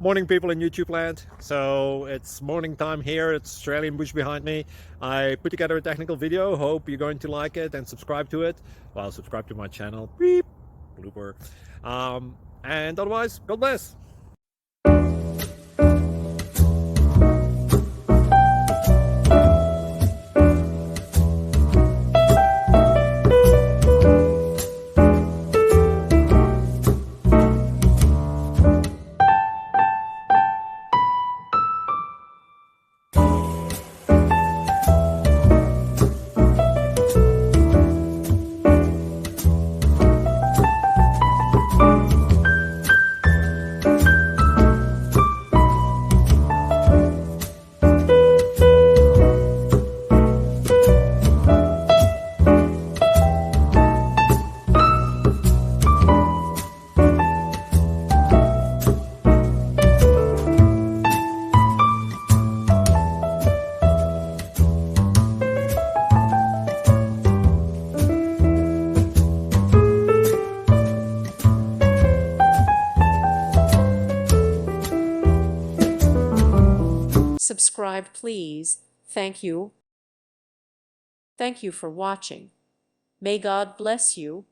Morning, people in YouTube land. So it's morning time here. It's Australian bush behind me. I put together a technical video. Hope you're going to like it and subscribe to it. Well, subscribe to my channel. Beep. Blooper. And otherwise, God bless. Subscribe, please. Thank you. Thank you for watching. May God bless you.